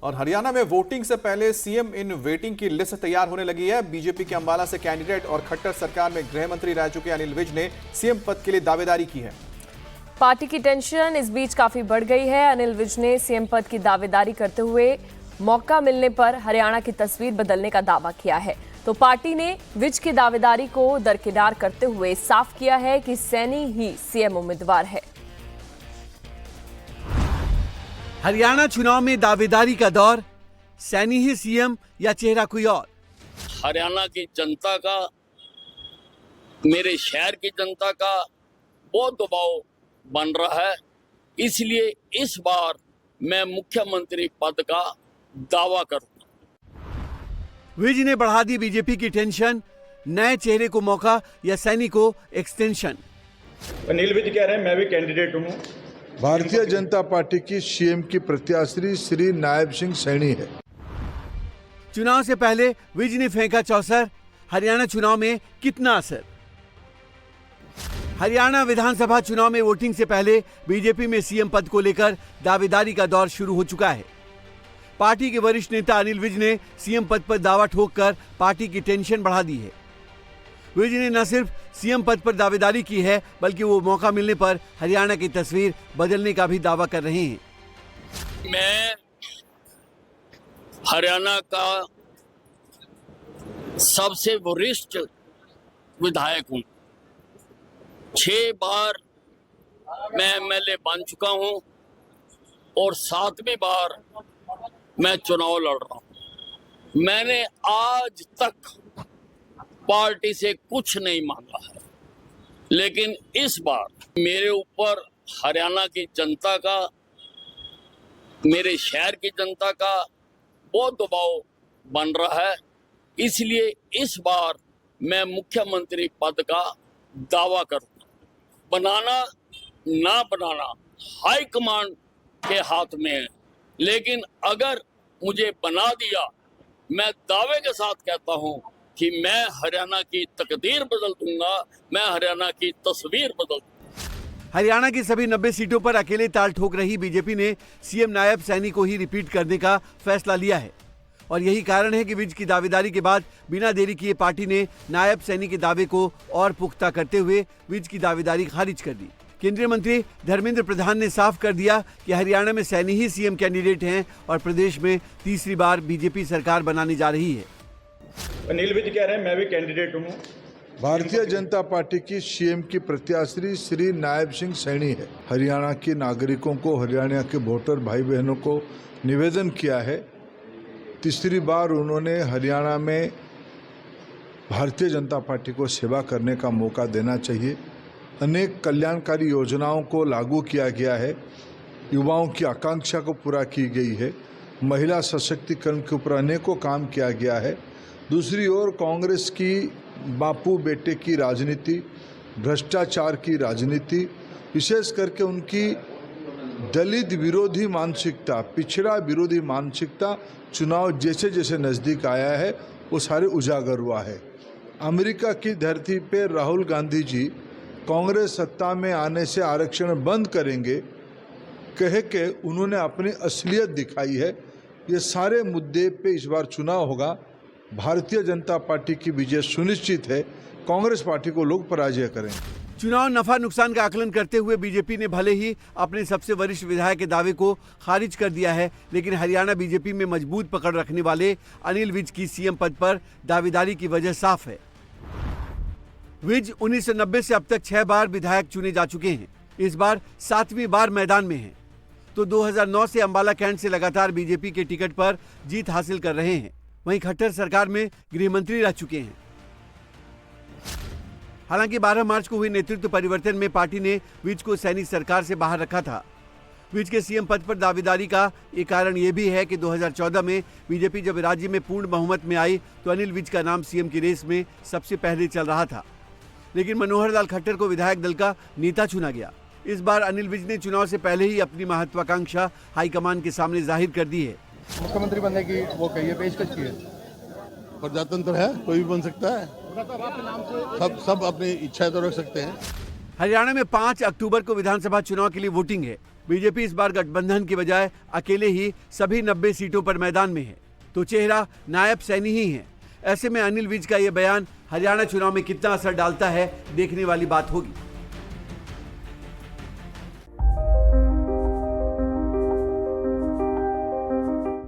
और हरियाणा में वोटिंग से पहले सीएम इन वेटिंग की लिस्ट तैयार होने लगी है। बीजेपी के अंबाला से कैंडिडेट और खट्टर सरकार में गृह मंत्री रह चुके अनिल विज ने सीएम पद के लिए दावेदारी की है। पार्टी की टेंशन इस बीच काफी बढ़ गई है। अनिल विज ने सीएम पद की दावेदारी करते हुए मौका मिलने पर हरियाणा की तस्वीर बदलने का दावा किया है। तो पार्टी ने विज की दावेदारी को दरकिनार करते हुए साफ किया है कि सैनी ही सीएम उम्मीदवार है। हरियाणा चुनाव में दावेदारी का दौर, सैनी ही सीएम या चेहरा कोई और? हरियाणा की जनता का, मेरे शहर की जनता का बहुत दबाव बन रहा है, इसलिए इस बार मैं मुख्यमंत्री पद का दावा करूंगा। विज ने बढ़ा दी बीजेपी की टेंशन, नए चेहरे को मौका या सैनी को एक्सटेंशन? अनिल विज कह रहे हैं मैं भी कैंडिडेट हूँ। भारतीय जनता पार्टी की सीएम की प्रत्याशी श्री नायब सिंह सैनी है। चुनाव से पहले विज ने फेंका चौसर, हरियाणा चुनाव में कितना असर? हरियाणा विधानसभा चुनाव में वोटिंग से पहले बीजेपी में सीएम पद को लेकर दावेदारी का दौर शुरू हो चुका है। पार्टी के वरिष्ठ नेता अनिल विज ने सीएम पद पर दावा ठोककर पार्टी की टेंशन बढ़ा दी है। विज ने न सिर्फ सीएम पद पर दावेदारी की है, बल्कि वो मौका मिलने पर हरियाणा की तस्वीर बदलने का भी दावा कर रहे हैं। मैं हरियाणा का सबसे वरिष्ठ विधायक हूं। 6 बार मैं एमएलए बन चुका हूं और 7वीं बार मैं चुनाव लड़ रहा हूं। मैंने आज तक पार्टी से कुछ नहीं मांगा है, लेकिन इस बार मेरे ऊपर हरियाणा की जनता का, मेरे शहर की जनता का बहुत दबाव बन रहा है, इसलिए इस बार मैं मुख्यमंत्री पद का दावा करूंगा। बनाना ना बनाना हाई कमांड के हाथ में है, लेकिन अगर मुझे बना दिया, मैं दावे के साथ कहता हूं कि मैं हरियाणा की तकदीर बदल दूंगा, मैं हरियाणा की तस्वीर बदल दूंगा। हरियाणा की सभी 90 सीटों पर अकेले ताल ठोक रही बीजेपी ने सीएम नायब सैनी को ही रिपीट करने का फैसला लिया है और यही कारण है कि विज की दावेदारी के बाद बिना देरी किए पार्टी ने नायब सैनी के दावे को और पुख्ता करते हुए विज की दावेदारी खारिज कर दी। केंद्रीय मंत्री धर्मेंद्र प्रधान ने साफ कर दिया कि हरियाणा में सैनी ही सीएम कैंडिडेट हैं और प्रदेश में तीसरी बार बीजेपी सरकार बनाने जा रही है। अनिल विज कह रहे हैं मैं भी कैंडिडेट हूँ। भारतीय जनता पार्टी की सीएम की प्रत्याशी श्री नायब सिंह सैनी है। हरियाणा के नागरिकों को, हरियाणा के वोटर भाई बहनों को निवेदन किया है, तीसरी बार उन्होंने हरियाणा में भारतीय जनता पार्टी को सेवा करने का मौका देना चाहिए। अनेक कल्याणकारी योजनाओं को लागू किया गया है, युवाओं की आकांक्षा को पूरा की गई है, महिला सशक्तिकरण के ऊपर अनेकों काम किया गया है। दूसरी ओर कांग्रेस की बापू बेटे की राजनीति, भ्रष्टाचार की राजनीति, विशेष करके उनकी दलित विरोधी मानसिकता, पिछड़ा विरोधी मानसिकता चुनाव जैसे जैसे नज़दीक आया है वो सारे उजागर हुआ है। अमेरिका की धरती पर राहुल गांधी जी कांग्रेस सत्ता में आने से आरक्षण बंद करेंगे कह के उन्होंने अपनी असलियत दिखाई है। ये सारे मुद्दे पे इस बार चुनाव होगा। भारतीय जनता पार्टी की विजय सुनिश्चित है, कांग्रेस पार्टी को लोग पराजय करेंगे। चुनाव नफा नुकसान का आकलन करते हुए बीजेपी ने भले ही अपने सबसे वरिष्ठ विधायक के दावे को खारिज कर दिया है, लेकिन हरियाणा बीजेपी में मजबूत पकड़ रखने वाले अनिल विज की सीएम पद पर दावेदारी की वजह साफ है। विज 1990 से अब तक 6 बार विधायक चुने जा चुके हैं, इस बार 7वीं बार मैदान में हैं। तो 2009 से अंबाला कैंट से लगातार बीजेपी के टिकट पर जीत हासिल कर रहे हैं। वहीं खट्टर सरकार में गृह मंत्री रह चुके हैं। हालांकि 12 मार्च को हुए नेतृत्व परिवर्तन में पार्टी ने विज को सैनी सरकार से बाहर रखा था। विज के सीएम पद पर दावेदारी का एक कारण यह भी है कि 2014 में बीजेपी जब राज्य में पूर्ण बहुमत में आई तो अनिल विज का नाम सीएम की रेस में सबसे पहले चल रहा था, लेकिन मनोहर लाल खट्टर को विधायक दल का नेता चुना गया। इस बार अनिल विज ने चुनाव से पहले ही अपनी महत्वाकांक्षा हाईकमान के सामने जाहिर कर दी है। मुख्यमंत्री बनने की वो कही है, पेशकश की है। प्रजातंत्र है, कोई भी बन सकता है, सब अपनी इच्छा तो रख सकते हैं। हरियाणा में 5 अक्टूबर को विधानसभा चुनाव के लिए वोटिंग है। बीजेपी इस बार गठबंधन की बजाय अकेले ही सभी 90 सीटों पर मैदान में है, तो चेहरा नायब सैनी ही है। ऐसे में अनिल विज का यह बयान हरियाणा चुनाव में कितना असर डालता है, देखने वाली बात होगी।